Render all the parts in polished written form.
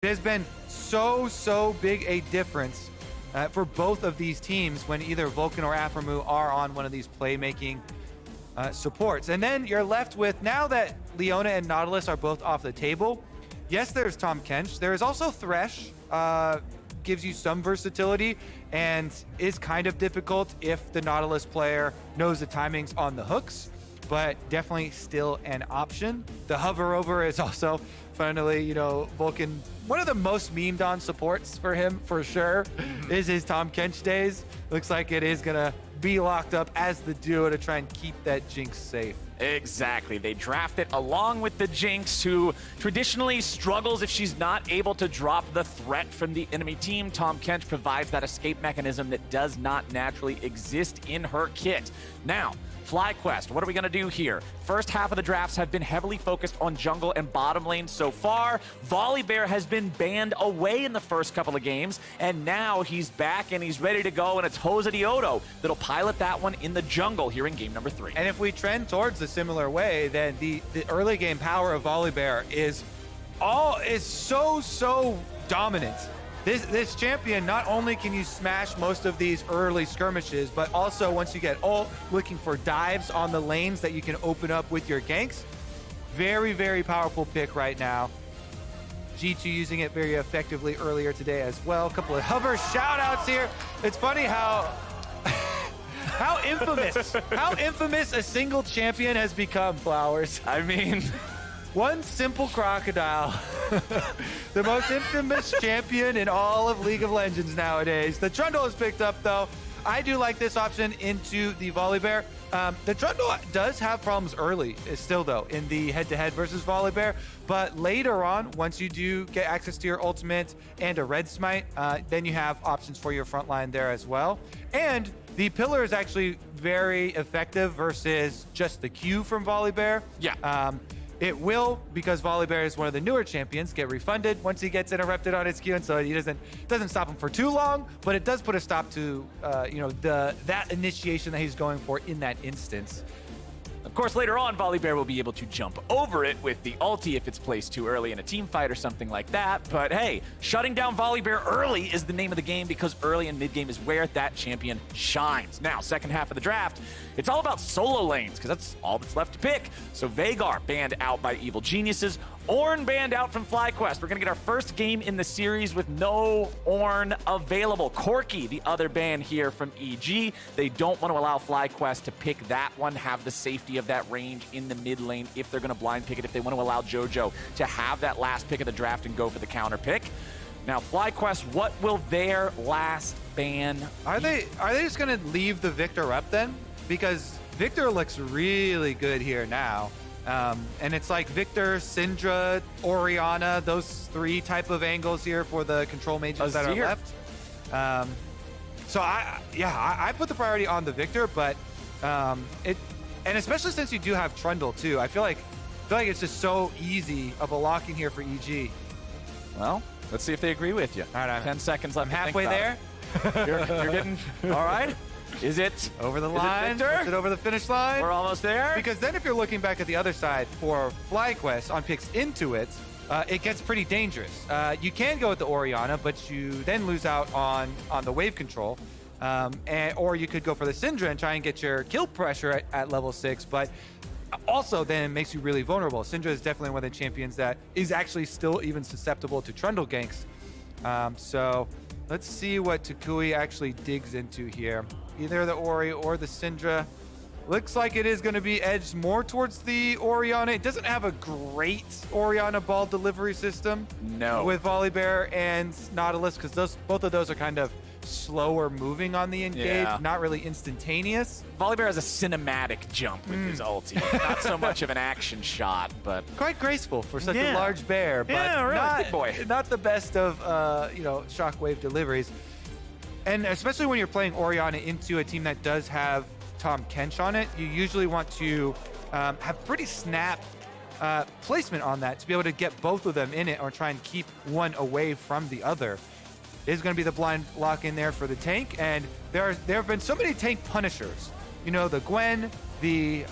It has been so big a difference for both of these teams when either Vulcan or Aphromoo are on one of these playmaking supports. And then you're left with, now that Leona and Nautilus are both off the table, yes, there's Tahm Kench. There is also Thresh, gives you some versatility and is kind of difficult if the Nautilus player knows the timings on the hooks, but definitely still an option. The hover over is also, finally, you know, Vulcan, one of the most memed on supports for him, for sure, is his Tahm Kench days. Looks like it is gonna be locked up as the duo to try and keep that Jinx safe. Exactly. They draft it along with the Jinx, who traditionally struggles if she's not able to drop the threat from the enemy team. Tahm Kench provides that escape mechanism that does not naturally exist in her kit. Now, FlyQuest, what are we going to do here? First half of the drafts have been heavily focused on jungle and bottom lane so far. Volibear has been banned away in the first couple of games, and now he's back and he's ready to go, and it's Jose Diodo that'll pilot that one in the jungle here in game number 3. And if we trend towards a similar way, then the early game power of Volibear is so dominant. This champion, not only can you smash most of these early skirmishes, but also once you get ult, looking for dives on the lanes that you can open up with your ganks. Very powerful pick right now. G2 using it very effectively earlier today as well. A couple of hover shout outs here. It's funny how infamous a single champion has become, Flowers. I mean, one simple crocodile. The most infamous champion in all of League of Legends nowadays. The Trundle is picked up, though. I do like this option into the Volibear. The Trundle does have problems early, still, though, in the head-to-head versus Volibear. But later on, once you do get access to your ultimate and a red smite, then you have options for your front line there as well. And the pillar is actually very effective versus just the Q from Volibear. yeah. It will, because Volibear is one of the newer champions, get refunded once he gets interrupted on his Q, and so he doesn't stop him for too long, but it does put a stop to that initiation that he's going for in that instance. Of course, later on, Volibear will be able to jump over it with the ulti if it's placed too early in a team fight or something like that. But hey, shutting down Volibear early is the name of the game, because early and mid game is where that champion shines. Now, second half of the draft, it's all about solo lanes, because that's all that's left to pick. So Veigar banned out by Evil Geniuses. Ornn banned out from FlyQuest. We're going to get our first game in the series with no Ornn available. Corki, the other ban here from EG. They don't want to allow FlyQuest to pick that one, have the safety of that range in the mid lane if they're going to blind pick it, if they want to allow JoJo to have that last pick of the draft and go for the counter pick. Now, FlyQuest, what will their last ban be? Are they just going to leave the Victor up then? Because Victor looks really good here now. And it's like Victor, Syndra, Orianna, those three type of angles here for the control mages that are left. So I put the priority on the Victor, but and especially since you do have Trundle too, I feel like it's just so easy of a lock-in here for EG. Well, let's see if they agree with you. All right, 10 seconds left. I'm halfway there. You're getting all right. Is it over the line? Is it over the finish line? We're almost there. Because then if you're looking back at the other side for FlyQuest on picks into it, it gets pretty dangerous. You can go with the Orianna, but you then lose out on the wave control. Or you could go for the Syndra and try and get your kill pressure at level 6, but also then it makes you really vulnerable. Syndra is definitely one of the champions that is actually still even susceptible to Trundle ganks. So let's see what Takui actually digs into here. Either the Ori or the Syndra. Looks like it is going to be edged more towards the Orianna. It doesn't have a great Orianna ball delivery system. No. With Volibear and Nautilus, because both of those are kind of slower moving on the engage, not really instantaneous. Volibear has a cinematic jump with his ulti. Not so much of an action shot, but quite graceful for such a large bear, but not the best of shockwave deliveries. And especially when you're playing Orianna into a team that does have Tahm Kench on it, you usually want to have pretty snap placement on that to be able to get both of them in it or try and keep one away from the other. Is going to be the blind lock in there for the tank, and there have been so many tank punishers. You know, the Gwen, the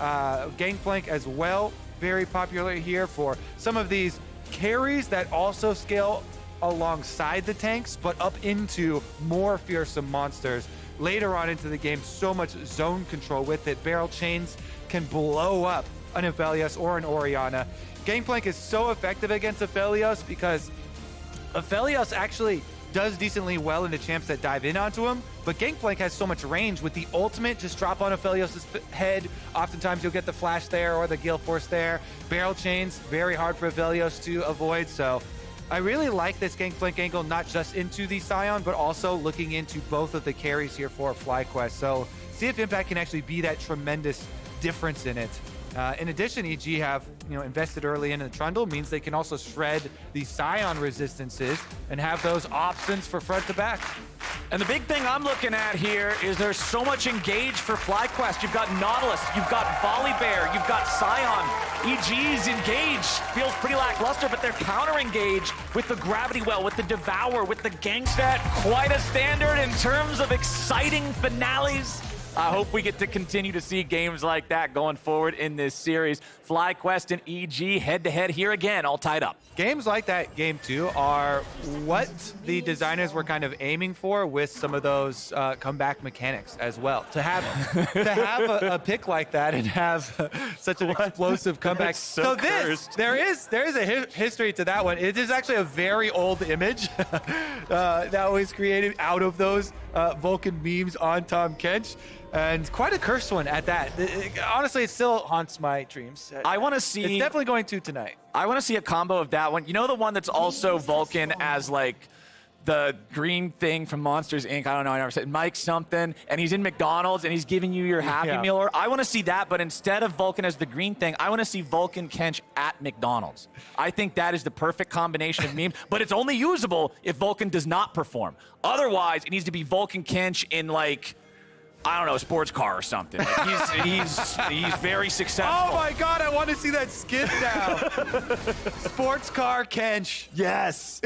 Gangplank as well, very popular here for some of these carries that also scale alongside the tanks, but up into more fearsome monsters. Later on into the game, so much zone control with it. Barrel chains can blow up an Aphelios or an Orianna. Gangplank is so effective against Aphelios because Aphelios actually does decently well in the champs that dive in onto him, but Gangplank has so much range with the ultimate. Just drop on Aphelios' head. Oftentimes you'll get the flash there or the Gale Force there. Barrel chains, very hard for Aphelios to avoid, so I really like this Gangplank angle, not just into the Scion, but also looking into both of the carries here for FlyQuest. So see if Impact can actually be that tremendous difference in it. In addition, EG have invested early in the Trundle, means they can also shred the Scion resistances and have those options for front to back. And the big thing I'm looking at here is there's so much engage for FlyQuest. You've got Nautilus, you've got Volibear, you've got Scion. EG's engage feels pretty lackluster, but they're counter-engage with the Gravity Well, with the Devour, with the Gangstat. Quite a standard in terms of exciting finales. I hope we get to continue to see games like that going forward in this series. FlyQuest and EG head-to-head here again, all tied up. Games like that, Game 2, are what the designers were kind of aiming for with some of those comeback mechanics as well. To have a pick like that and have such an explosive comeback. So there is a history to that one. It is actually a very old image that was created out of those Vulcan memes on Tom Kench. And quite a cursed one at that. Honestly, it still haunts my dreams. I want to see... It's definitely going to tonight. I want to see a combo of that one. You know the one that's also Vulcan as like the green thing from Monsters, Inc.? I don't know, I never said Mike something, and he's in McDonald's and he's giving you your Happy Meal. Or I want to see that, but instead of Vulcan as the green thing, I want to see Vulcan Kench at McDonald's. I think that is the perfect combination of meme, but it's only usable if Vulcan does not perform. Otherwise, it needs to be Vulcan Kench in like, I don't know, a sports car or something. Like he's very successful. Oh my God, I want to see that skit now. Sports car Kench. Yes.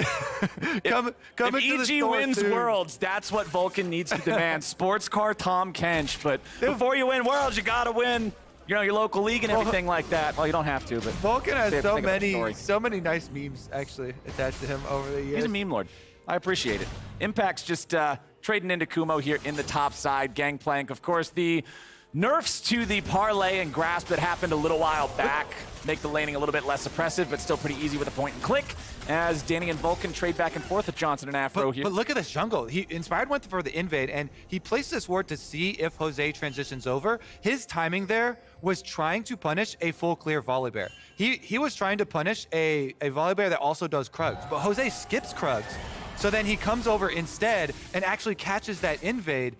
come if into the EG store wins soon. Worlds, that's what Vulcan needs to demand. Sports car Tom Kench. But before you win Worlds, you got to win, your local league and everything like that. Well, you don't have to, but Vulcan has so many nice memes actually attached to him over the years. He's a meme lord. I appreciate it. Impact's just trading into Kumo here in the top side. Gangplank, of course, the nerfs to the parlay and grasp that happened a little while back make the laning a little bit less oppressive, but still pretty easy with a point and click, as Danny and Vulcan trade back and forth with Johnson and Afro here. But look at this jungle. Inspired went for the invade, and he placed this ward to see if Jose transitions over. His timing there was trying to punish a full clear Volibear. He was trying to punish a Volibear that also does Krugs, but Jose skips Krugs. So then he comes over instead and actually catches that invade,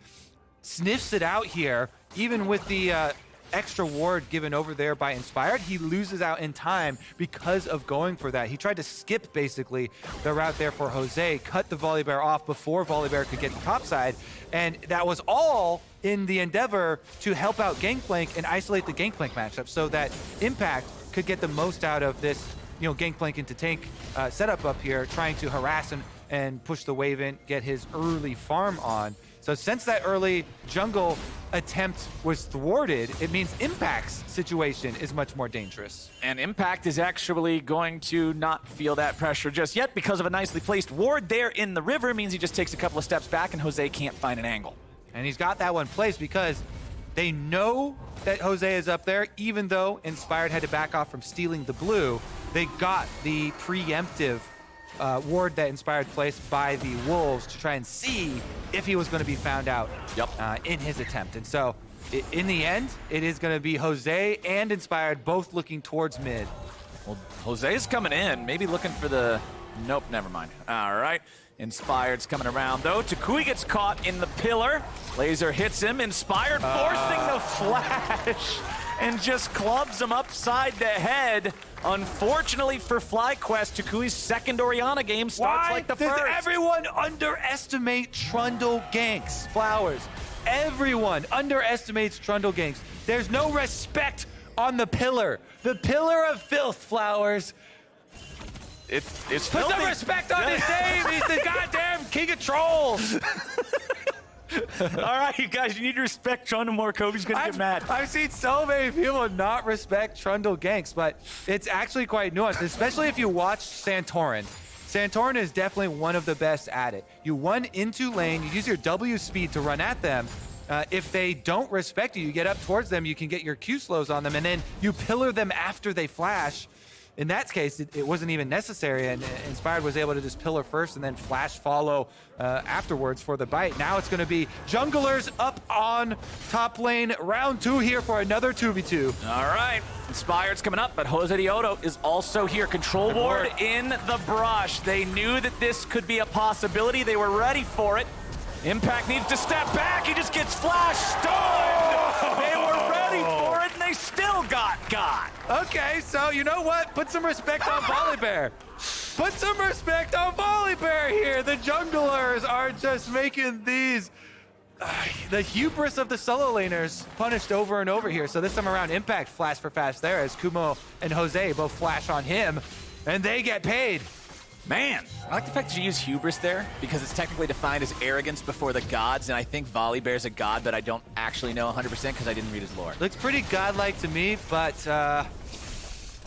sniffs it out here, even with the extra ward given over there by Inspired. He loses out in time because of going for that. He tried to skip basically the route there for Jose, cut the Volibear off before Volibear could get to topside, and that was all in the endeavor to help out Gangplank and isolate the Gangplank matchup so that Impact could get the most out of this, Gangplank into tank setup up here, trying to harass him and push the wave in, get his early farm on. So since that early jungle attempt was thwarted, it means Impact's situation is much more dangerous. And Impact is actually going to not feel that pressure just yet because of a nicely placed ward there in the river. Means he just takes a couple of steps back and Jose can't find an angle. And he's got that one placed because they know that Jose is up there, even though Inspired had to back off from stealing the blue. They got the preemptive ward that Inspired placed by the Wolves to try and see if he was going to be found out in his attempt. And so in the end, it is going to be Jose and Inspired both looking towards mid. Well, Jose's coming in, maybe looking for the... Nope, never mind. All right. Inspired's coming around, though. Takui gets caught in the pillar. Laser hits him. Inspired forcing the flash and just clubs him upside the head. Unfortunately for FlyQuest, Takui's second Orianna game starts like the first. Does everyone underestimate Trundle ganks, Flowers? Everyone underestimates Trundle ganks. There's no respect on the pillar. The pillar of filth, Flowers. It's Put some respect on his name. He's the goddamn king of trolls. All right, you guys, you need to respect Trundle more. Kobe's going to get mad. I've seen so many people not respect Trundle ganks, but it's actually quite nuanced, especially if you watch Santorin. Santorin is definitely one of the best at it. You run into lane, you use your W speed to run at them. If they don't respect you, you get up towards them, you can get your Q slows on them, and then you pillar them after they flash. In that case, it wasn't even necessary, and Inspired was able to just pillar first and then flash follow afterwards for the bite. Now it's going to be junglers up on top lane. Round 2 here for another 2v2. All right, Inspired's coming up, but Jose Diodo is also here. Control ward in the brush. They knew that this could be a possibility. They were ready for it. Impact needs to step back. He just gets flash stunned. They were ready for it, and they still got. Okay, so you know what? Put some respect on Volibear. Put some respect on Volibear here. The junglers are just making these, the hubris of the solo laners punished over and over here. So this time around, Impact flash for fast there as Kumo and Jose both flash on him, and they get paid. Man, I like the fact that you use hubris there because it's technically defined as arrogance before the gods, and I think Volibear's a god, but I don't actually know 100% because I didn't read his lore. Looks pretty godlike to me, but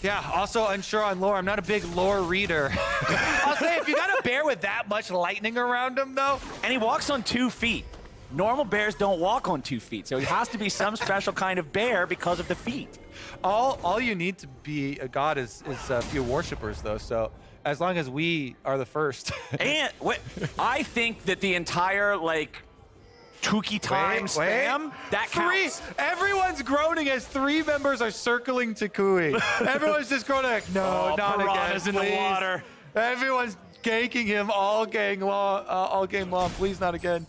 yeah, also unsure on lore. I'm not a big lore reader. I'll say if you got a bear with that much lightning around him, though. And he walks on 2 feet. Normal bears don't walk on 2 feet, so he has to be some special kind of bear because of the feet. All you need to be a god is a few worshippers, though, so as long as we are the first. And I think that the entire, like, Tuki time spam, that counts. Everyone's groaning as 3 members are circling to Kui. Everyone's just groaning like, no, not Piranha's again, in please. the water. Everyone's ganking him all game long. Please, not again.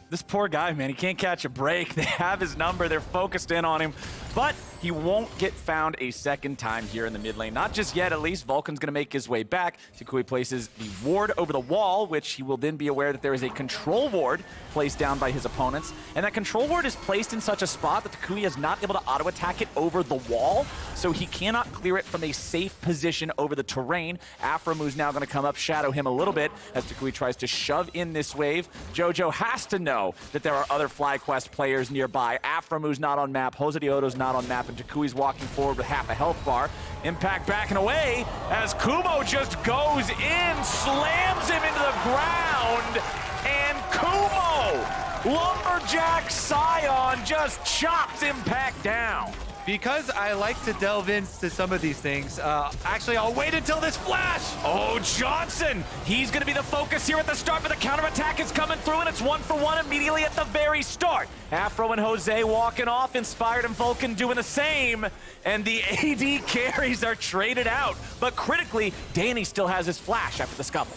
This poor guy, man, he can't catch a break. They have his number. They're focused in on him. But he won't get found a second time here in the mid lane. Not just yet, at least. Vulcan's going to make his way back. Takui places the ward over the wall, which he will then be aware that there is a control ward placed down by his opponents. And that control ward is placed in such a spot that Takui is not able to auto-attack it over the wall, so he cannot clear it from a safe position over the terrain. Aframu's now going to come up, shadow him a little bit as Takui tries to shove in this wave. Jojo has to know that there are other FlyQuest players nearby. Aframu's not on map. Jose Diodo's not on map, and Takui's walking forward with half a health bar. Impact backing away as Kumo just goes in, slams him into the ground, and Kumo, Lumberjack Scion, just chops Impact down. Because I like to delve into some of these things, actually, I'll wait until this flash. Oh, Johnson! He's going to be the focus here at the start, but the counterattack is coming through, and it's 1-for-1 immediately at the very start. Afro and Jose walking off, Inspired and Vulcan doing the same, and the AD carries are traded out. But critically, Danny still has his flash after the scuffle.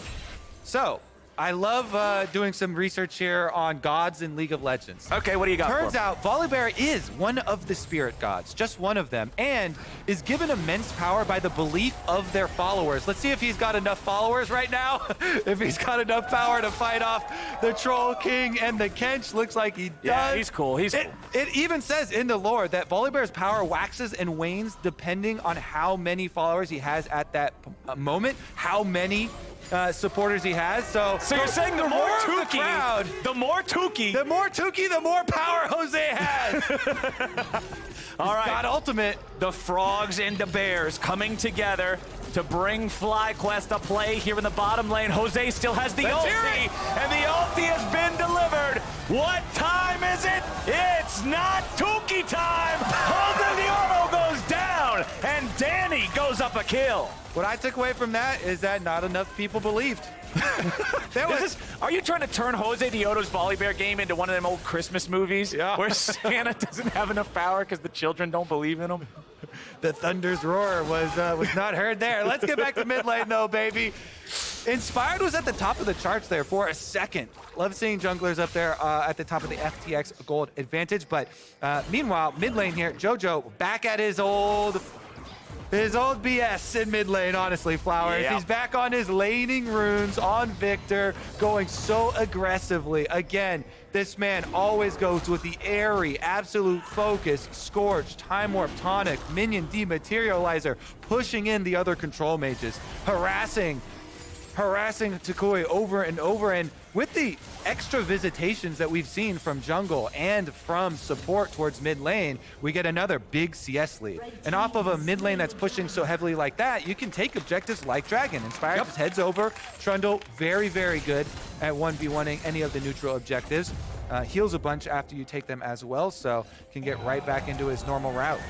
So, I love doing some research here on gods in League of Legends. Okay, what do you got? Turns out Volibear is one of the spirit gods, just one of them, and is given immense power by the belief of their followers. Let's see if he's got enough followers right now. If he's got enough power to fight off the Troll King and the Kench. Looks like he does. Yeah, he's cool. He's cool. It even says in the lore that Volibear's power waxes and wanes depending on how many followers he has at that moment, how many supporters he has. So you're saying the more Tuki, the more Tuki, the more power Jose has. All right, God ultimate. The frogs and the bears coming together to bring FlyQuest to play here in the bottom lane. Jose still has the ulti, and the ulti has been delivered. What time is it? It's not Tuki time. Jose Diodo goes down, and Danny goes up a kill. What I took away from that is that not enough people believed. Are you trying to turn Jose Diodo's Volibear game into one of them old Christmas movies where Santa doesn't have enough power because the children don't believe in him? The thunder's roar was not heard there. Let's get back to mid lane though, baby. Inspired was at the top of the charts there for a second. Love seeing junglers up there at the top of the FTX gold advantage. But meanwhile, mid lane here, Jojo back at his old BS in mid lane, honestly, Flowers. Yep. He's back on his laning runes on Victor, going so aggressively. Again, this man always goes with the airy, absolute focus, Scorch, Time Warp, Tonic, Minion Dematerializer, pushing in the other control mages, harassing harassing Takui over and over. And with the extra visitations that we've seen from jungle and from support towards mid lane, we get another big CS lead. And off of a mid lane that's pushing so heavily like that, you can take objectives like Dragon. Inspired just heads over. Trundle, very, very good at 1v1ing any of the neutral objectives. Heals a bunch after you take them as well, so can get right back into his normal route.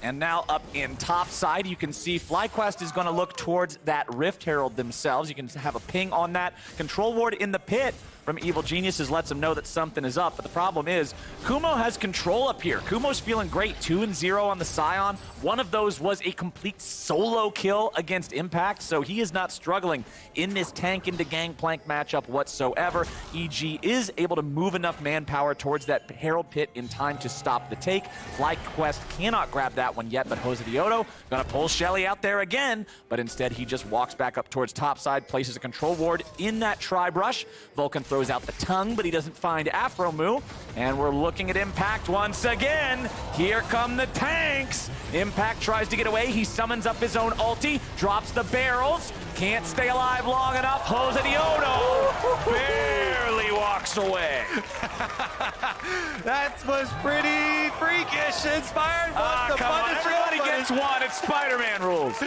And now up in top side, you can see FlyQuest is going to look towards that Rift Herald themselves. You can have a ping on that. Control ward in the pit from Evil Geniuses lets him know that something is up. But the problem is, Kumo has control up here. Kumo's feeling great, 2-0 on the Scion. One of those was a complete solo kill against Impact, so he is not struggling in this tank into gangplank matchup whatsoever. EG is able to move enough manpower towards that Herald pit in time to stop the take. FlyQuest cannot grab that one yet, but Jose Dioto gonna pull Shelly out there again, but instead he just walks back up towards topside, places a control ward in that tri-brush. Vulcan throws out the tongue, but he doesn't find Afro Moo, and we're looking at Impact once again. Here come the tanks. Impact tries to get away. He summons up his own ulti, drops the barrels, can't stay alive long enough. Jose Dioto barely walks away. That was pretty freakish. Inspired wants to Come on, punish everybody him, gets one. It's Spider-Man rules.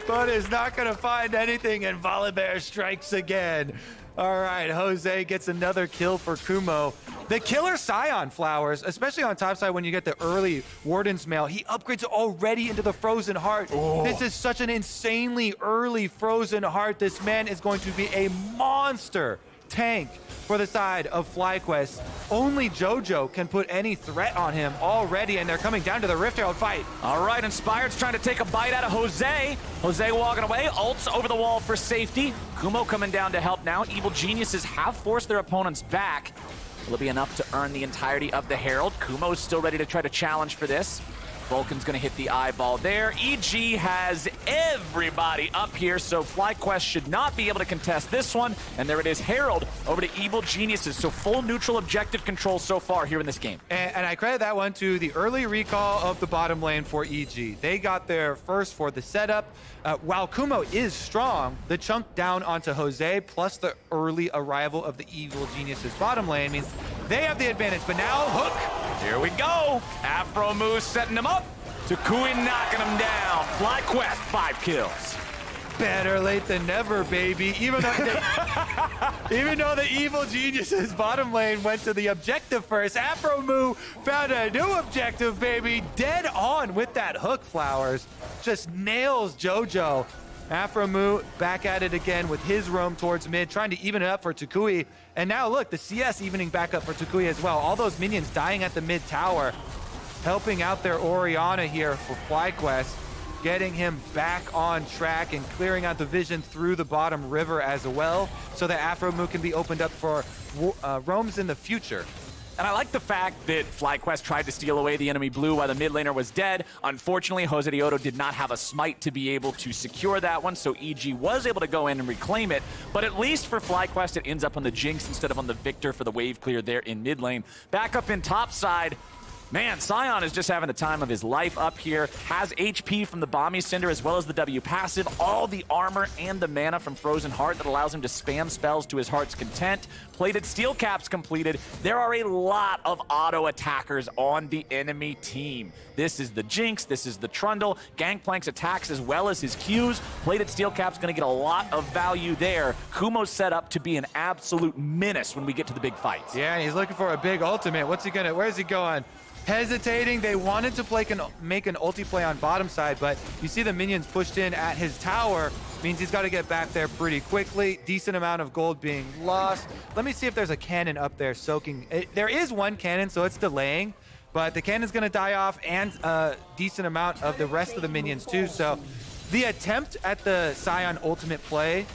but is not going to find anything, and Volibear strikes again. All right, Jose gets another kill for Kumo. The killer Scion flowers, especially on top side when you get the early Warden's Mail, he upgrades already into the Frozen Heart. Oh. This is such an insanely early Frozen Heart. This man is going to be a monster tank for the side of FlyQuest. Only JoJo can put any threat on him already, and they're coming down to the Rift Herald fight. All right, Inspired's trying to take a bite out of Jose. Jose walking away, ults over the wall for safety. Kumo coming down to help now. Evil Geniuses have forced their opponents back. Will it be enough to earn the entirety of the Herald? Kumo's still ready to try to challenge for this. Vulcan's gonna hit the eyeball there. EG has everybody up here, so FlyQuest should not be able to contest this one. And there it is, Herald over to Evil Geniuses. So full neutral objective control so far here in this game. And I credit that one to the early recall of the bottom lane for EG. They got there first for the setup. While Kumo is strong, the chunk down onto Jose plus the early arrival of the Evil Geniuses bottom lane means they have the advantage. But now, Hook. Here we go. Afro Moose setting him up. Takui knocking him down. FlyQuest, 5 kills. Better late than never, baby. Even though the Evil Geniuses bottom lane went to the objective first, Afro Moo found a new objective, baby. Dead on with that hook, Flowers. Just nails JoJo. Afro Moo back at it again with his roam towards mid, trying to even it up for Takui. And now look, the CS evening back up for Takui as well. All those minions dying at the mid tower, helping out their Orianna here for FlyQuest, getting him back on track and clearing out the vision through the bottom river as well, so that Afro Moo can be opened up for roams in the future. And I like the fact that FlyQuest tried to steal away the enemy blue while the mid laner was dead. Unfortunately, Jose Dioto did not have a smite to be able to secure that one, so EG was able to go in and reclaim it. But at least for FlyQuest, it ends up on the Jinx instead of on the Victor for the wave clear there in mid lane. Back up in top side. Man, Scion is just having the time of his life up here. Has HP from the Bomby Cinder as well as the W passive. All the armor and the mana from Frozen Heart that allows him to spam spells to his heart's content. Plated steel caps completed. There are a lot of auto attackers on the enemy team. This is the Jinx, this is the Trundle. Gangplank's attacks as well as his Qs. Plated steel cap's gonna get a lot of value there. Kumo's set up to be an absolute menace when we get to the big fights. Yeah, and he's looking for a big ultimate. Where's he going? Hesitating. They wanted to make an ulti play on bottom side, but you see the minions pushed in at his tower. Means he's got to get back there pretty quickly. Decent amount of gold being lost. Let me see if there's a cannon up there soaking. There is one cannon, so it's delaying, but the cannon's going to die off, and a decent amount of the rest of the minions too. So the attempt at the Scion ultimate play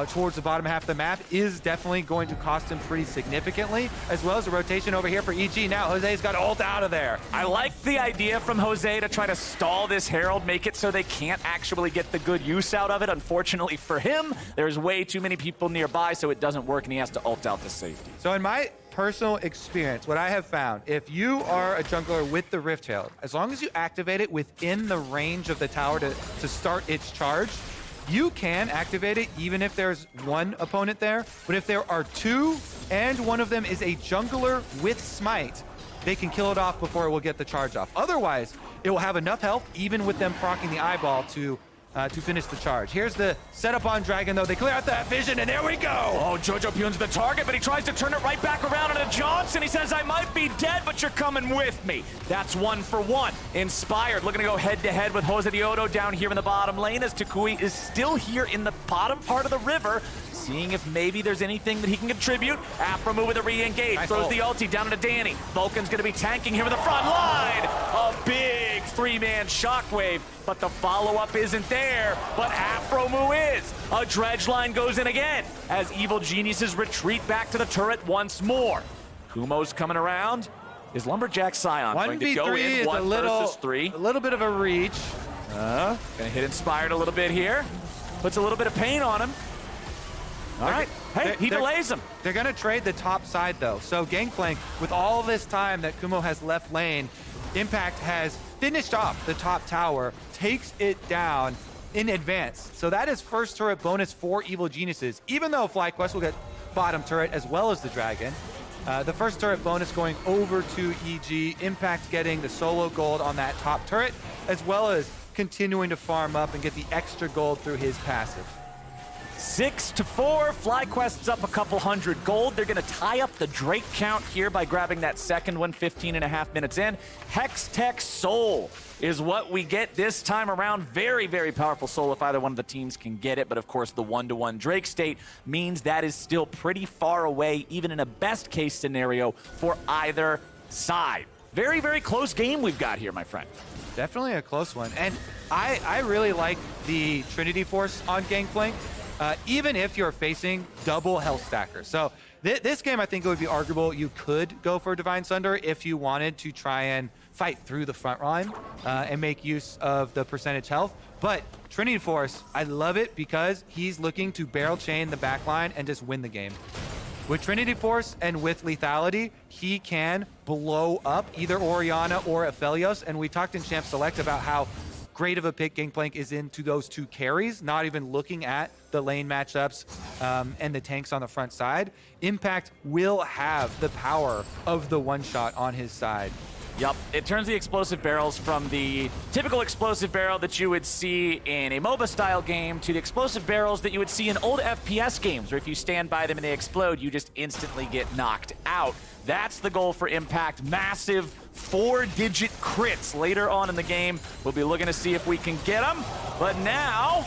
towards the bottom half of the map is definitely going to cost him pretty significantly, as well as a rotation over here for EG. Now Jose's got ult out of there. I like the idea from Jose to try to stall this Herald, make it so they can't actually get the good use out of it. Unfortunately for him, there's way too many people nearby, so it doesn't work, and he has to ult out to safety. So in my personal experience, what I have found, if you are a jungler with the Rift Herald, as long as you activate it within the range of the tower to start its charge, you can activate it even if there's one opponent there, but if there are two and one of them is a jungler with smite, they can kill it off before it will get the charge off. Otherwise, it will have enough health, even with them proccing the eyeball, to finish the charge. Here's the setup on Dragon, though. They clear out that vision, and there we go! Oh, Jojo Pune's the target, but he tries to turn it right back around into Johnson. He says, I might be dead, but you're coming with me. That's 1 for 1. Inspired, looking to go head-to-head with Jose Diodo down here in the bottom lane, as Takui is still here in the bottom part of the river, seeing if maybe there's anything that he can contribute. Afro with a re-engage, nice throws ult. the ulti down to Danny. Vulcan's gonna be tanking here with the front line. A big 3-man shockwave, but the follow-up isn't there, but Afro is. A dredge line goes in again, as Evil Geniuses retreat back to the turret once more. Kumo's coming around. Is Lumberjack Scion going to go in 1 versus 3? A little bit of a reach. Gonna hit Inspired a little bit here. Puts a little bit of pain on him. All right, hey, he delays him. They're gonna trade the top side though. So Gangplank, with all this time that Kumo has left lane, Impact has finished off the top tower, takes it down in advance. So that is first turret bonus for Evil Geniuses. Even though FlyQuest will get bottom turret as well as the Dragon, the first turret bonus going over to EG, Impact getting the solo gold on that top turret, as well as continuing to farm up and get the extra gold through his passive. 6-4, FlyQuest's up a couple hundred gold. They're gonna tie up the Drake count here by grabbing that second one 15.5 minutes in. Hextech Soul is what we get this time around. Very, very powerful soul if either one of the teams can get it, but of course the 1-to-1 Drake state means that is still pretty far away, even in a best case scenario for either side. Very, very close game we've got here, my friend. Definitely a close one. And I really like the Trinity Force on Gangplank. Even if you're facing double health stackers. So this game, I think it would be arguable you could go for Divine Sunder if you wanted to try and fight through the front line and make use of the percentage health. But Trinity Force, I love it because he's looking to barrel chain the back line and just win the game. With Trinity Force and with lethality, he can blow up either Orianna or Aphelios. And we talked in Champ Select about how great of a pick Gangplank is into those two carries, not even looking at the lane matchups and the tanks on the front side. Impact will have the power of the one-shot on his side. Yup, it turns the explosive barrels from the typical explosive barrel that you would see in a MOBA-style game to the explosive barrels that you would see in old FPS games, where if you stand by them and they explode, you just instantly get knocked out. That's the goal for Impact. Massive 4-digit crits later on in the game. We'll be looking to see if we can get them. But now,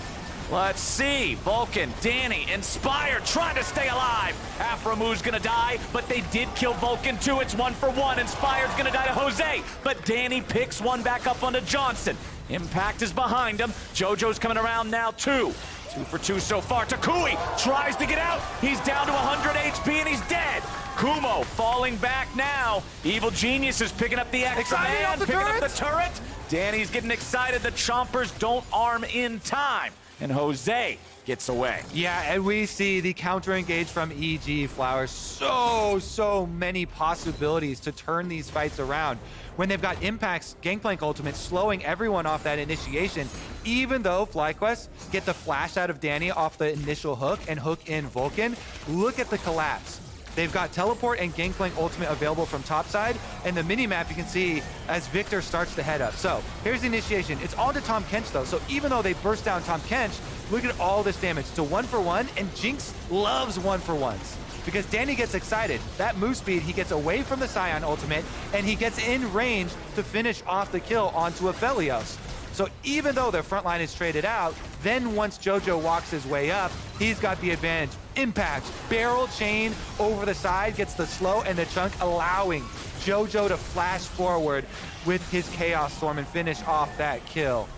let's see. Vulcan, Danny, Inspired, trying to stay alive. Afromu's gonna die, but they did kill Vulcan too. It's 1 for 1. Inspired's gonna die to Jose, but Danny picks one back up onto Johnson. Impact is behind him. Jojo's coming around now too. 2 for 2 so far. Takui tries to get out. He's down to 100 HP and he's dead. Kumo falling back now. Evil Genius is picking up the extra man, picking up the turret. Danny's getting excited. The Chompers don't arm in time. And Jose gets away. Yeah, and we see the counter engage from EG Flowers. So many possibilities to turn these fights around. When they've got Impact's Gangplank ultimate slowing everyone off that initiation, even though FlyQuest get the flash out of Danny off the initial hook and hook in Vulcan, look at the collapse. They've got Teleport and Gangplank ultimate available from topside, and the mini-map you can see as Victor starts to head up. So here's the initiation. It's on to Tom Kench though, so even though they burst down Tom Kench, look at all this damage. It's a 1 for 1, and Jinx loves 1 for 1s. Because Danny gets excited. That move speed, he gets away from the Scion ultimate, and he gets in range to finish off the kill onto Aphelios. So even though their front line is traded out, then once Jojo walks his way up, he's got the advantage. Impact, barrel chain over the side, gets the slow and the chunk, allowing Jojo to flash forward with his Chaos Storm and finish off that kill.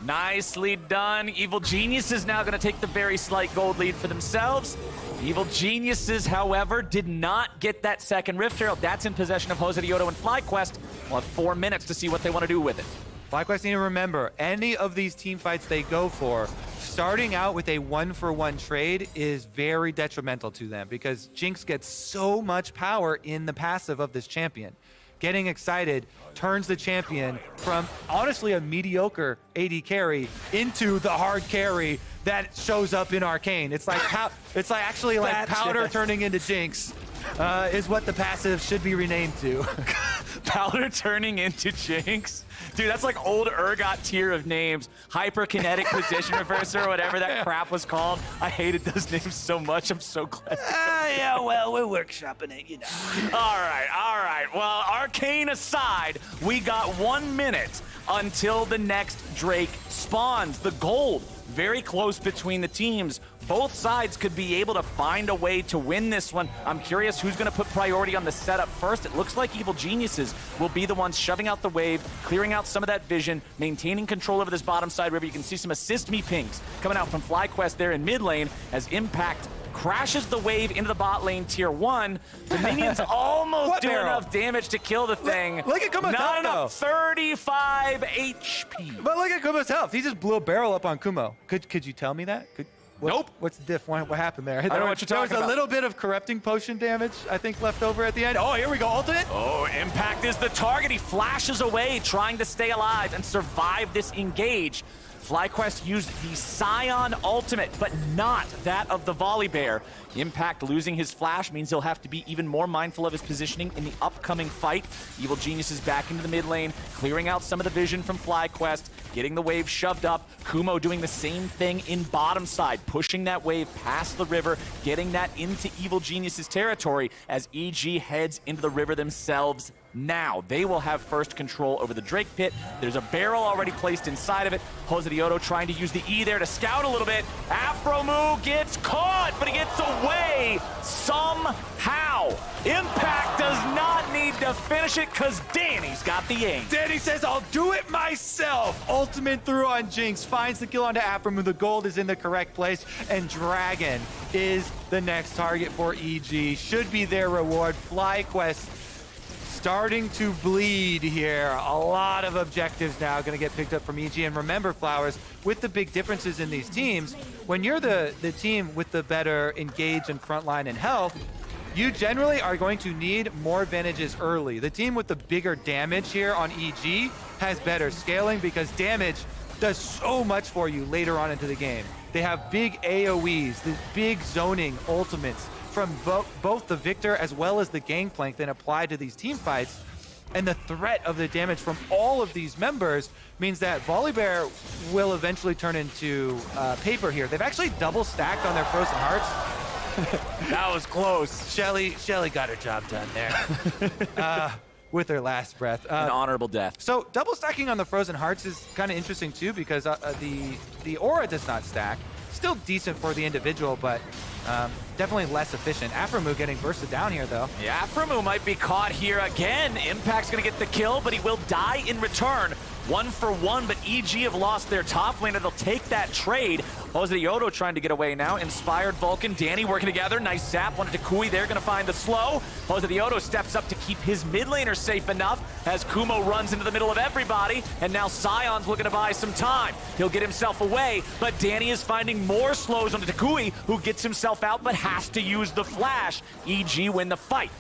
Nicely done. Evil Geniuses now going to take the very slight gold lead for themselves. Evil Geniuses, however, did not get that second Rift Herald. That's in possession of Jose Diodo and FlyQuest. We'll have 4 minutes to see what they want to do with it. FlyQuest need to remember, any of these team fights they go for, starting out with a 1 for 1 trade is very detrimental to them because Jinx gets so much power in the passive of this champion. getting excited turns the champion from honestly a mediocre AD carry into the hard carry that shows up in Arcane. It's like actually like Powder turning into Jinx is what the passive should be renamed to. Powder turning into Jinx? Dude, that's like old Urgot tier of names. Hyperkinetic position reverser or whatever that crap was called. I hated those names so much. I'm so glad. Yeah, well, we're workshopping it, you know. All right. Well, Arcane aside, we got 1 minute until the next Drake spawns. The gold, very close between the teams. Both sides could be able to find a way to win this one. I'm curious who's going to put priority on the setup first. It looks like Evil Geniuses will be the ones shoving out the wave, clearing out some of that vision, maintaining control over this bottom side river. You can see some assist me pings coming out from FlyQuest there in mid lane as Impact crashes the wave into the bot lane tier 1. The minions almost do enough damage to kill the thing. Look at Kumo's Not health, enough, 35 HP. But look at Kumo's health. He just blew a barrel up on Kumo. Could you tell me that? Nope. What's the diff? What happened there? I don't know what you're talking There was about. a little bit of corrupting potion damage, I think, left over at the end. Oh, here we go, ultimate. Oh, Impact is the target. He flashes away, trying to stay alive and survive this engage. FlyQuest used the Scion ultimate, but not that of the Volibear. Impact losing his flash means he'll have to be even more mindful of his positioning in the upcoming fight. Evil Genius is back into the mid lane, clearing out some of the vision from FlyQuest, getting the wave shoved up. Kumo doing the same thing in bottom side, pushing that wave past the river, getting that into Evil Genius's territory as EG heads into the river themselves. Now, they will have first control over the Drake pit. There's a barrel already placed inside of it. Jose Dioto trying to use the E there to scout a little bit. Afromu gets caught, but he gets away somehow. Impact does not need to finish it because Danny's got the aim. Danny says, I'll do it myself. Ultimate through on Jinx, finds the kill onto Afromu. The gold is in the correct place, and Dragon is the next target for EG. Should be their reward. FlyQuest starting to bleed here. A lot of objectives now going to get picked up from EG. And remember, Flowers, with the big differences in these teams, when you're the team with the better engage and frontline and health, you generally are going to need more advantages early. The team with the bigger damage here on EG has better scaling because damage does so much for you later on into the game. They have big AoEs, the big zoning ultimates from both the Victor as well as the Gangplank that apply to these team fights. And the threat of the damage from all of these members means that Volibear will eventually turn into paper here. They've actually double stacked on their Frozen Hearts. That was close. Shelly got her job done there. With her last breath. An honorable death. So double stacking on the Frozen Hearts is kind of interesting too because the aura does not stack. Still decent for the individual, but definitely less efficient. Afromu getting bursted down here though. Yeah, Afromu might be caught here again. Impact's gonna get the kill, but he will die in return. 1 for 1, but EG have lost their top laner. They'll take that trade. Jose Dioto trying to get away now. Inspired Vulcan, Danny working together. Nice zap. Wanted to Kui there, gonna find the slow. Jose Dioto steps up to keep his mid laner safe enough as Kumo runs into the middle of everybody. And now Scion's looking to buy some time. He'll get himself away, but Danny is finding more slows onto Takui, who gets himself out but has to use the flash. EG win the fight.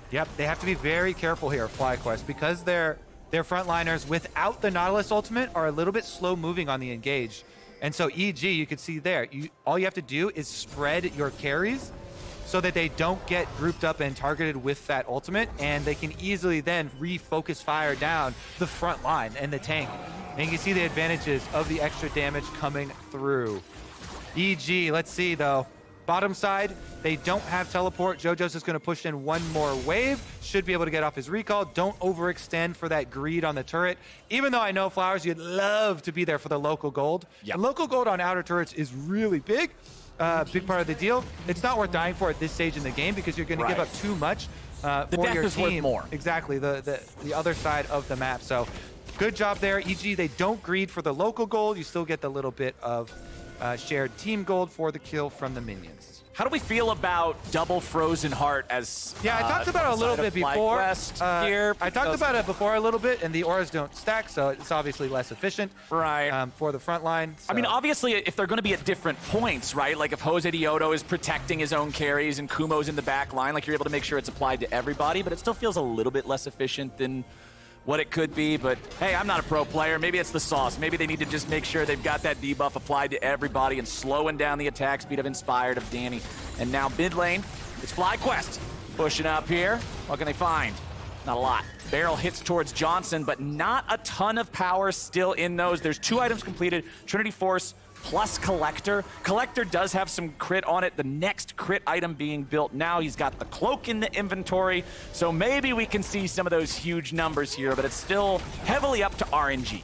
Yep, they have to be very careful here, FlyQuest, because their frontliners without the Nautilus ultimate are a little bit slow moving on the engage. And so EG, you can see there, all you have to do is spread your carries so that they don't get grouped up and targeted with that ultimate, and they can easily then refocus fire down the front line and the tank. And you can see the advantages of the extra damage coming through. EG, let's see though. Bottom side, they don't have teleport. JoJo's is going to push in one more wave. Should be able to get off his recall. Don't overextend for that greed on the turret. Even though I know, Flowers, you'd love to be there for the local gold. Yep. And local gold on outer turrets is really big. Big part of the deal. It's not worth dying for at this stage in the game because you're going to give up too much for death your is worth team. more. Exactly, the other side of the map. So good job there. EG, they don't greed for the local gold. You still get the little bit of shared team gold for the kill from the minions. How do we feel about double Frozen Heart as Yeah, I talked about it a little bit before. Here, I talked about it before a little bit, and the auras don't stack, so it's obviously less efficient for the front line. So. I mean, obviously, if they're going to be at different points, right? Like if Jose Dioto is protecting his own carries and Kumo's in the back line, like you're able to make sure it's applied to everybody, but it still feels a little bit less efficient than what it could be. But hey, I'm not a pro player. Maybe it's the sauce. Maybe they need to just make sure they've got that debuff applied to everybody and slowing down the attack speed of Inspired, of Danny. And now mid lane, it's FlyQuest pushing up here. What can they find? Not a lot. Barrel hits towards Johnson, but not a ton of power still in those. There's 2 items completed, Trinity Force plus Collector. Collector does have some crit on it. The next crit item being built now. He's got the cloak in the inventory, so maybe we can see some of those huge numbers here, but it's still heavily up to RNG.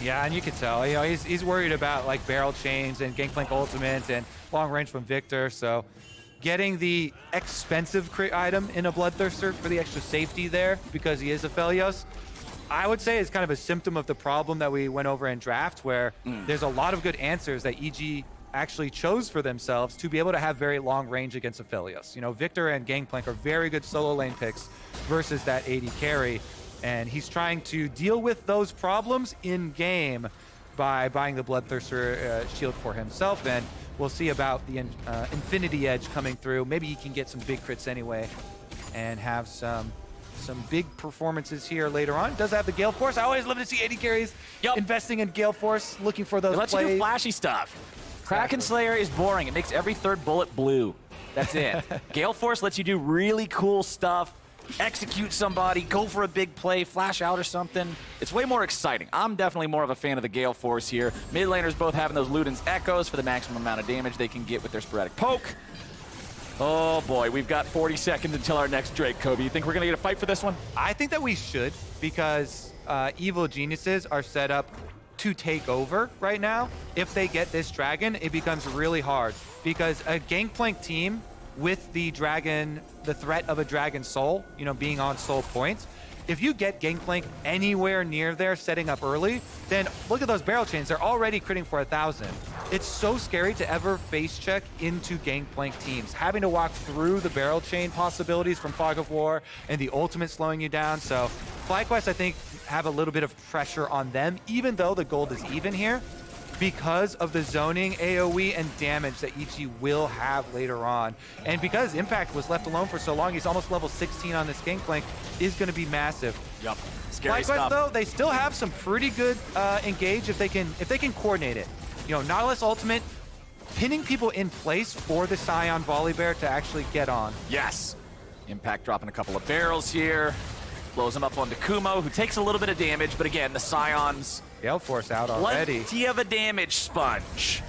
Yeah, and you can tell, you know, he's worried about like barrel chains and Gangplank ultimate and long range from Victor, so getting the expensive crit item in a Bloodthirster for the extra safety there because he is a Felios, I would say is kind of a symptom of the problem that we went over in draft, where there's a lot of good answers that EG actually chose for themselves to be able to have very long range against Aphelios. You know, Victor and Gangplank are very good solo lane picks versus that AD carry, and he's trying to deal with those problems in game by buying the Bloodthirster shield for himself, and we'll see about the Infinity Edge coming through. Maybe he can get some big crits anyway and have some big performances here later on. Does have the Gale Force. I always love to see AD carries investing in Gale Force, looking for those plays. It lets you do flashy stuff. Kraken Slayer is boring. It makes every third bullet blue. That's it. Gale Force lets you do really cool stuff, execute somebody, go for a big play, flash out or something. It's way more exciting. I'm definitely more of a fan of the Gale Force here. Mid laners both having those Luden's Echoes for the maximum amount of damage they can get with their sporadic poke. Oh boy, we've got 40 seconds until our next Drake, Kobe. You think we're gonna get a fight for this one? I think that we should, because Evil Geniuses are set up to take over right now. If they get this dragon, it becomes really hard, because a Gangplank team with the dragon, the threat of a dragon soul, you know, being on soul points, if you get Gangplank anywhere near there setting up early, then look at those barrel chains. They're already critting for 1,000. It's so scary to ever face check into Gangplank teams, having to walk through the barrel chain possibilities from Fog of War and the ultimate slowing you down. So FlyQuest, I think, have a little bit of pressure on them, even though the gold is even here, because of the zoning, AoE, and damage that EG will have later on. And because Impact was left alone for so long, he's almost level 16 on this Gangplank, is going to be massive. Yep, scary FlyQuest, stuff. though, they still have some pretty good engage if they can coordinate it. You know, Nautilus ultimate, pinning people in place for the Scion Volibear to actually get on. Yes. Impact dropping a couple of barrels here. Blows him up onto Kumo, who takes a little bit of damage, but again, the Scions... Gale Force out already. Plenty of a damage sponge.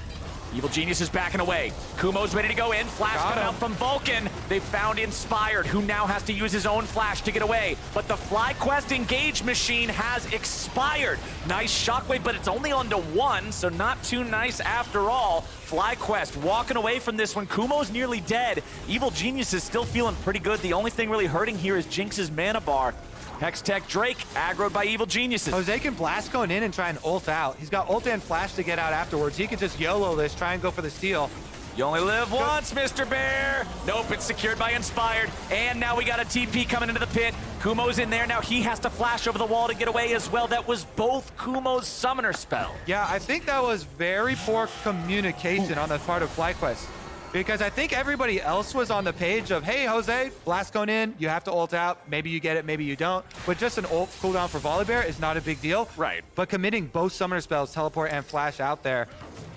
Evil Genius is backing away. Kumo's ready to go in. Flash coming out from Vulcan. They've found Inspired, who now has to use his own flash to get away. But the FlyQuest engage machine has expired. Nice shockwave, but it's only onto 1, so not too nice after all. FlyQuest walking away from this one. Kumo's nearly dead. Evil Genius is still feeling pretty good. The only thing really hurting here is Jinx's mana bar. Hextech Drake, aggroed by Evil Geniuses. Jose can blast going in and try and ult out. He's got ult and flash to get out afterwards. He can just YOLO this, try and go for the steal. You only live once, Mr. Bear. Nope, it's secured by Inspired. And now we got a TP coming into the pit. Kumo's in there. Now he has to flash over the wall to get away as well. That was both Kumo's summoner spell. Yeah, I think that was very poor communication on the part of FlyQuest, because I think everybody else was on the page of, hey, Jose, blast going in, you have to ult out. Maybe you get it, maybe you don't. But just an ult cooldown for Volibear is not a big deal. Right. But committing both summoner spells, teleport and flash out there,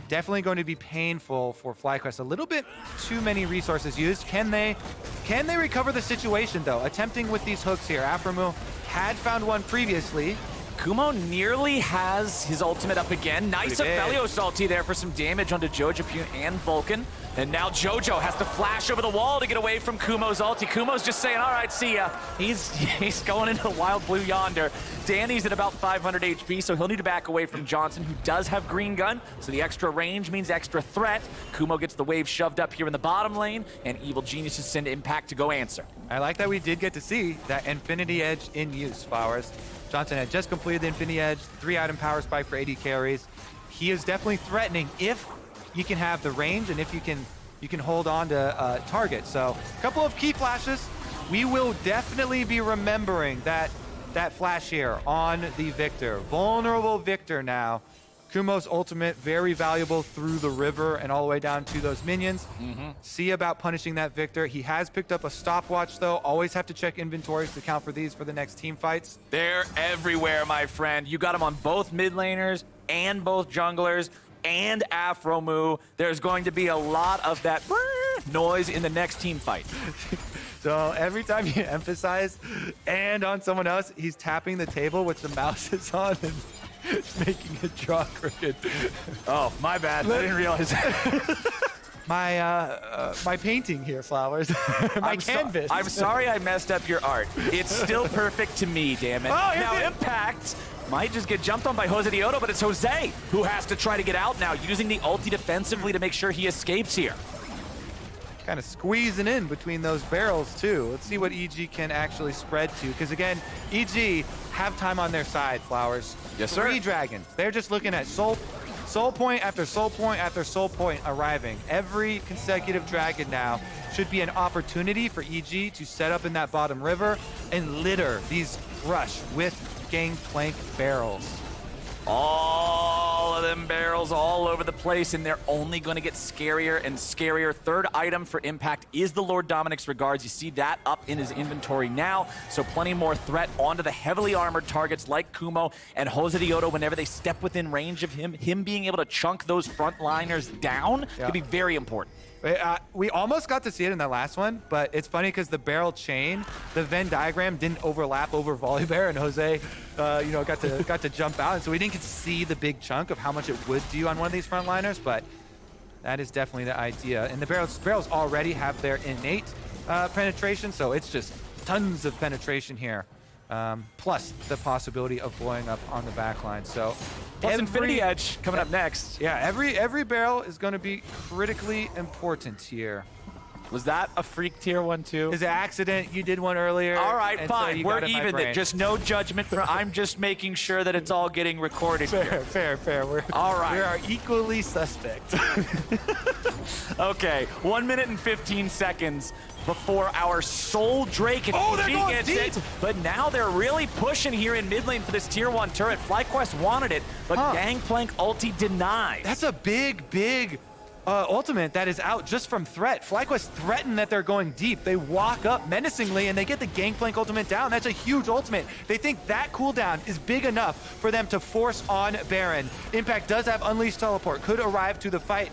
definitely going to be painful for FlyQuest. A little bit too many resources used. Can they recover the situation, though? Attempting with these hooks here. Aframu had found one previously. Kumo nearly has his ultimate up again. Nice Aphelios ulti there for some damage onto Jojo and Vulcan. And now Jojo has to flash over the wall to get away from Kumo's ulti. Kumo's just saying, all right, see ya. He's going into the wild blue yonder. Danny's at about 500 HP, so he'll need to back away from Johnson, who does have green gun. So the extra range means extra threat. Kumo gets the wave shoved up here in the bottom lane, and Evil Geniuses send Impact to go answer. I like that we did get to see that Infinity Edge in use, Flowers. Johnson had just completed the Infinity Edge, 3-item power spike for AD carries. He is definitely threatening if you can have the range and if you can you can hold on to target. So a couple of key flashes. We will definitely be remembering that flash here on the Victor. Vulnerable Victor now. Kumo's ultimate, very valuable through the river and all the way down to those minions. See about punishing that Victor. He has picked up a stopwatch, though. Always have to check inventories to count for these for the next team fights. They're everywhere, my friend. You got them on both mid laners and both junglers and Afromu. There's going to be a lot of that noise in the next team fight. So every time you emphasize and on someone else, he's tapping the table which the mouse is on and making it draw crooked. Oh, my bad. I didn't realize that. My painting here, Flowers. My canvas. I'm sorry I messed up your art. It's still perfect to me, damn it. Oh, now Impact might just get jumped on by Jose Dioto, but it's Jose who has to try to get out now, using the ulti defensively to make sure he escapes here. Kind of squeezing in between those barrels, too. Let's see what EG can actually spread to. Because, again, EG have time on their side, Flowers. Yes, sir. 3 dragons. They're just looking at soul point after soul point after soul point arriving. Every consecutive dragon now should be an opportunity for EG to set up in that bottom river and litter these rush with Gangplank barrels. All of them barrels all over the place, and they're only going to get scarier and scarier. Third item for Impact is the Lord Dominic's Regards. You see that up in his inventory now, so plenty more threat onto the heavily armored targets like Kumo and Jose Dioto. Whenever they step within range of him being able to chunk those frontliners down could be very important. We almost got to see it in that last one, but it's funny because the barrel chain, the Venn diagram didn't overlap over Volibear, and Jose, got to jump out, and so we didn't get to see the big chunk of how much it would do on one of these frontliners. But that is definitely the idea. And the barrels already have their innate penetration, so it's just tons of penetration here. Plus the possibility of blowing up on the backline. So plus Infinity Edge coming up next. Yeah, every barrel is going to be critically important here. Was that a freak tier 1 too? Is it accident? You did one earlier. All right, fine. So we're even then. Just no judgment. I'm just making sure that it's all getting recorded here. Fair. All right. We are equally suspect. Okay, 1 minute and 15 seconds before our Soul Drake and they're going gets deep. it. But now they're really pushing here in mid lane for this tier 1 turret. FlyQuest wanted it, but Gangplank ulti denied. That's a big ultimate that is out just from threat. FlyQuest threaten that they're going deep. They walk up menacingly and they get the Gangplank ultimate down. That's a huge ultimate. They think that cooldown is big enough for them to force on Baron. Impact does have Unleashed Teleport, could arrive to the fight.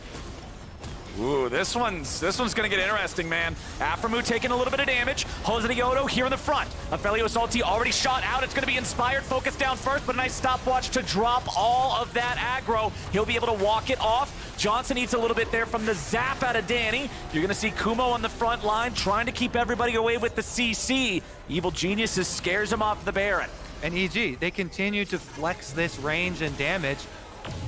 Ooh, this one's gonna get interesting, man. Afromu taking a little bit of damage. Jose Dioto here in the front. Aphelios ulti already shot out. It's gonna be Inspired, focus down first, but a nice stopwatch to drop all of that aggro. He'll be able to walk it off. Johnson eats a little bit there from the zap out of Danny. You're gonna see Kumo on the front line trying to keep everybody away with the CC. Evil Geniuses scares him off the Baron. And EG, they continue to flex this range and damage,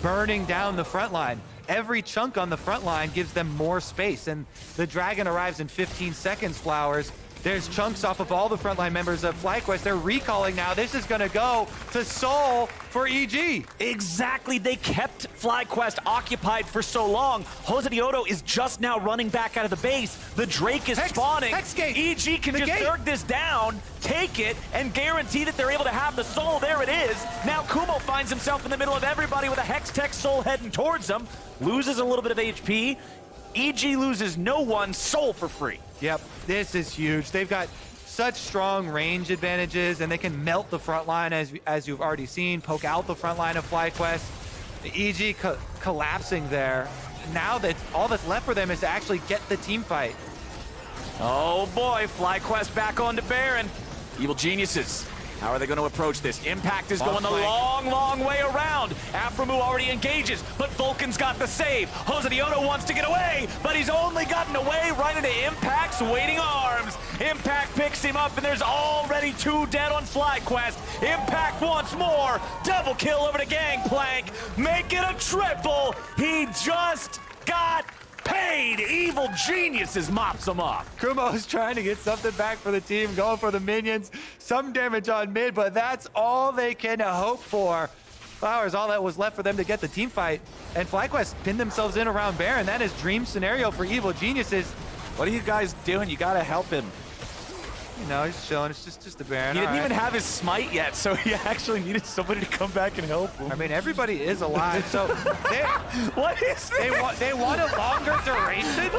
burning down the front line. Every chunk on the front line gives them more space, and the dragon arrives in 15 seconds, Flowers. There's chunks off of all the frontline members of FlyQuest. They're recalling now. This is going to go to Soul for EG. Exactly. They kept FlyQuest occupied for so long. Jose Dioto is just now running back out of the base. The Drake is spawning. Hexgate. EG can just zerg this down, take it, and guarantee that they're able to have the Soul. There it is. Now Kumo finds himself in the middle of everybody with a Hextech Soul heading towards him. Loses a little bit of HP. EG loses no one. Soul for free. Yep, this is huge. They've got such strong range advantages, and they can melt the front line, as you've already seen, poke out the front line of FlyQuest. The EG collapsing there. Now that all that's left for them is to actually get the team fight. Oh boy, FlyQuest back onto Baron. Evil Geniuses. How are they going to approach this? Impact is going the long way around. Afromu already engages, but Vulcan's got the save. Jose Dioto wants to get away, but he's only gotten away right into Impact's waiting arms. Impact picks him up, and there's already 2 dead on FlyQuest. Impact once more. Double kill over to Gangplank. Make it a triple. He just got paid. Evil Geniuses mops him up. Kumo's trying to get something back for the team, going for the minions. Some damage on mid, but that's all they can hope for. Flowers, all that was left for them to get the team fight. And FlyQuest pinned themselves in around Baron. That is dream scenario for Evil Geniuses. What are you guys doing? You gotta help him. You know, he's chilling. It's just a Baron. He didn't All even right. have his smite yet, so he actually needed somebody to come back and help him. I mean, everybody is alive, so What is this? they want a longer duration.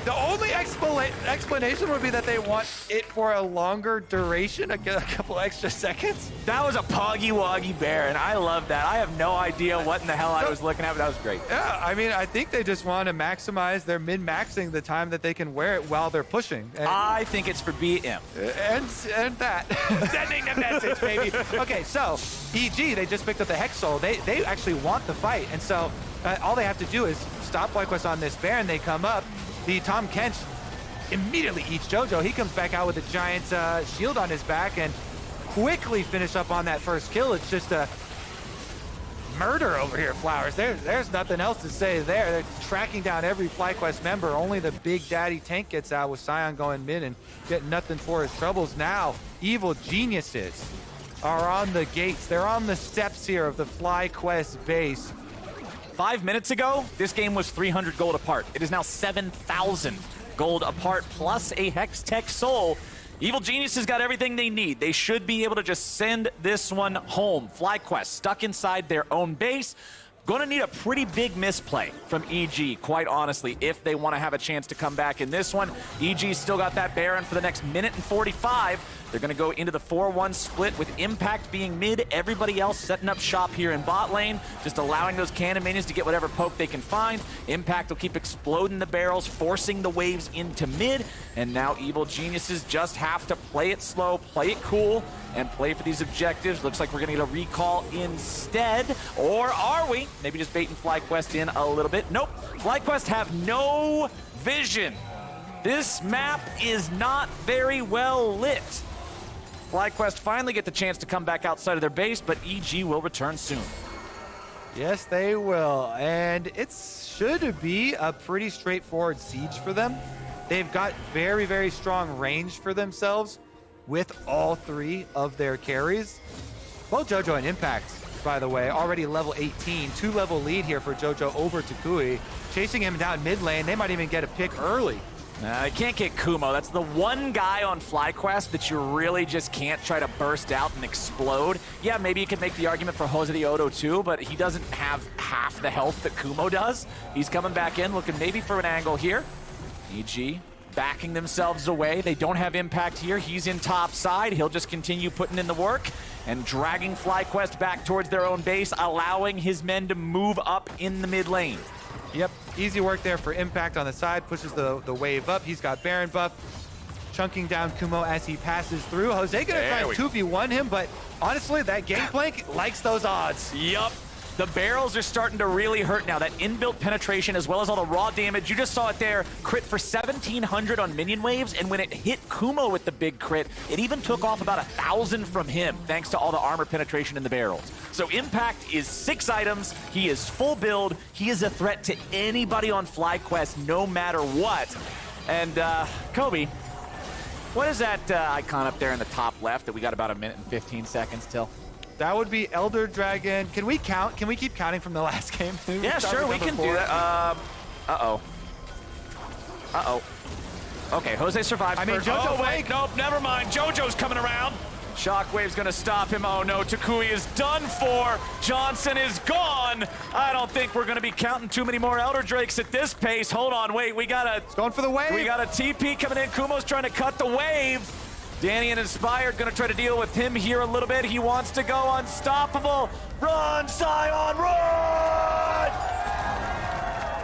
The only explanation would be that they want it for a longer duration, a couple extra seconds. That was a poggy-woggy Baron. I love that. I have no idea what in the hell I was looking at, but that was great. Yeah, I mean, I think they just want to maximize. They're min-maxing the time that they can wear it while they're pushing. And, I think it's for BM. and that. Sending the message, baby. Okay, so EG, they just picked up the Hex Soul. They actually want the fight, and so all they have to do is stop FlyQuest on this Baron. They come up. The Tom Kench immediately eats JoJo. He comes back out with a giant shield on his back and quickly finish up on that first kill. It's just a murder over here, Flowers. There's nothing else to say there. They're tracking down every FlyQuest member. Only the Big Daddy tank gets out with Sion going mid and getting nothing for his troubles. Now, Evil Geniuses are on the gates. They're on the steps here of the FlyQuest base. 5 minutes ago, this game was 300 gold apart. It is now 7,000 gold apart, plus a Hex Tech Soul. Evil Geniuses got everything they need. They should be able to just send this one home. FlyQuest stuck inside their own base. Going to need a pretty big misplay from EG, quite honestly, if they want to have a chance to come back in this one. EG's still got that Baron for the next minute and 45. They're going to go into the 4-1 split with Impact being mid, everybody else setting up shop here in bot lane, just allowing those cannon minions to get whatever poke they can find. Impact will keep exploding the barrels, forcing the waves into mid, and now Evil Geniuses just have to play it slow, play it cool, and play for these objectives. Looks like we're going to get a recall instead, or are we? Maybe just baiting FlyQuest in a little bit. Nope, FlyQuest have no vision. This map is not very well lit. FlyQuest finally get the chance to come back outside of their base, but EG will return soon. Yes, they will. And it should be a pretty straightforward siege for them. They've got very, very strong range for themselves with all three of their carries. Both JoJo and Impact, by the way, already level 18. 2-level lead here for JoJo over Takui. Chasing him down mid lane. They might even get a pick early. I can't get Kumo. That's the one guy on FlyQuest that you really just can't try to burst out and explode. Yeah, maybe you could make the argument for Jose de Odo too, but he doesn't have half the health that Kumo does. He's coming back in, looking maybe for an angle here. EG backing themselves away. They don't have Impact here. He's in top side. He'll just continue putting in the work and dragging FlyQuest back towards their own base, allowing his men to move up in the mid lane. Yep, easy work there for Impact on the side, pushes the wave up. He's got Baron buff, chunking down Kumo as he passes through. Jose gonna try and 2v1 him, but honestly, that Gangplank likes those odds. Yup. The barrels are starting to really hurt now. That inbuilt penetration as well as all the raw damage. You just saw it there. Crit for 1,700 on minion waves, and when it hit Kumo with the big crit, it even took off about 1,000 from him, thanks to all the armor penetration in the barrels. So Impact is 6 items. He is full build. He is a threat to anybody on FlyQuest, no matter what. And Kobe, what is that icon up there in the top left that we got about 1 minute and 15 seconds till? That would be Elder Dragon. Can we count? Can we keep counting from the last game? Yeah, sure, we can do that. Uh-oh. Okay, Jose survived. I mean, first. JoJo Oh, wait, flank. nope, never mind. JoJo's coming around. Shockwave's gonna stop him. Oh no, Takui is done for. Johnson is gone. I don't think we're gonna be counting too many more Elder Drakes at this pace. Hold on, wait, we got It's going for the wave. a TP coming in. Kumo's trying to cut the wave. Danny and Inspired gonna try to deal with him here a little bit. He wants to go unstoppable. Run, Sion, run!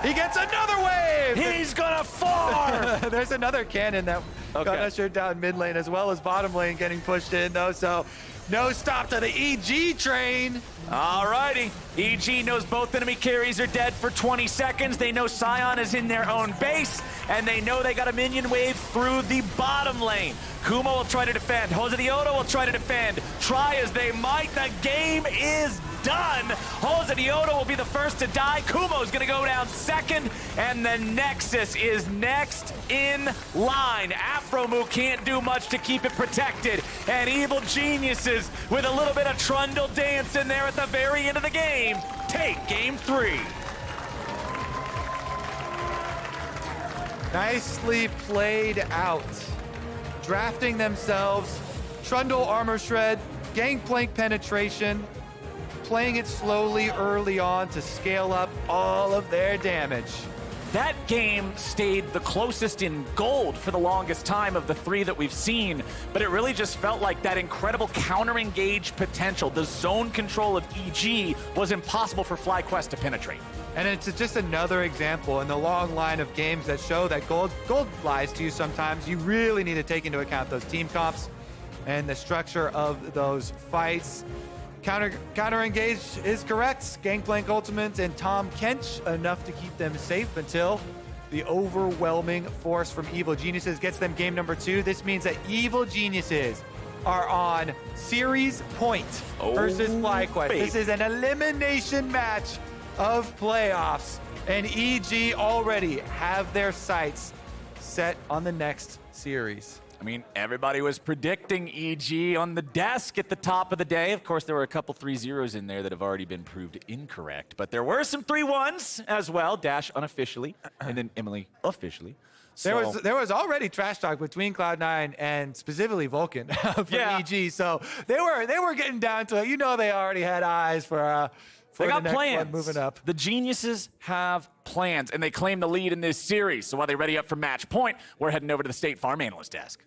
He gets another wave. He's gonna farm! There's another cannon that got ushered down mid lane as well as bottom lane getting pushed in though. So no stop to the EG train. Alrighty, EG knows both enemy carries are dead for 20 seconds. They know Sion is in their own base, and they know they got a minion wave through the bottom lane. Kumo will try to defend. Jose de Odo will try to defend. Try as they might, the game is done. Hosadioto will be the first to die. Kumo's gonna go down second, and the Nexus is next in line. Afromu can't do much to keep it protected, and Evil Geniuses, with a little bit of trundle dance in there at the very end of the game, take game 3. Nicely played out. Drafting themselves, Trundle armor shred, gangplank penetration, playing it slowly early on to scale up all of their damage. That game stayed the closest in gold for the longest time of the 3 that we've seen, but it really just felt like that incredible counter-engage potential, the zone control of EG, was impossible for FlyQuest to penetrate. And it's just another example in the long line of games that show that gold lies to you sometimes. You really need to take into account those team comps and the structure of those fights. Counter engage is correct. Gangplank Ultimate and Tom Kench enough to keep them safe until the overwhelming force from Evil Geniuses gets them game number 2. This means that Evil Geniuses are on series point versus FlyQuest. baby. This is an elimination match of playoffs, and EG already have their sights set on the next series. I mean, everybody was predicting EG on the desk at the top of the day. Of course, there were a couple 3-0s in there that have already been proved incorrect, but there were some 3-1s as well. Dash unofficially, and then Emily officially. So, There was already trash talk between Cloud9 and specifically Vulcan for Yeah. EG, so they were getting down to it. You know, they already had eyes for they the got next plans. one moving up. The Geniuses have plans, and they claim the lead in this series. So while they ready up for match point, we're heading over to the State Farm Analyst desk.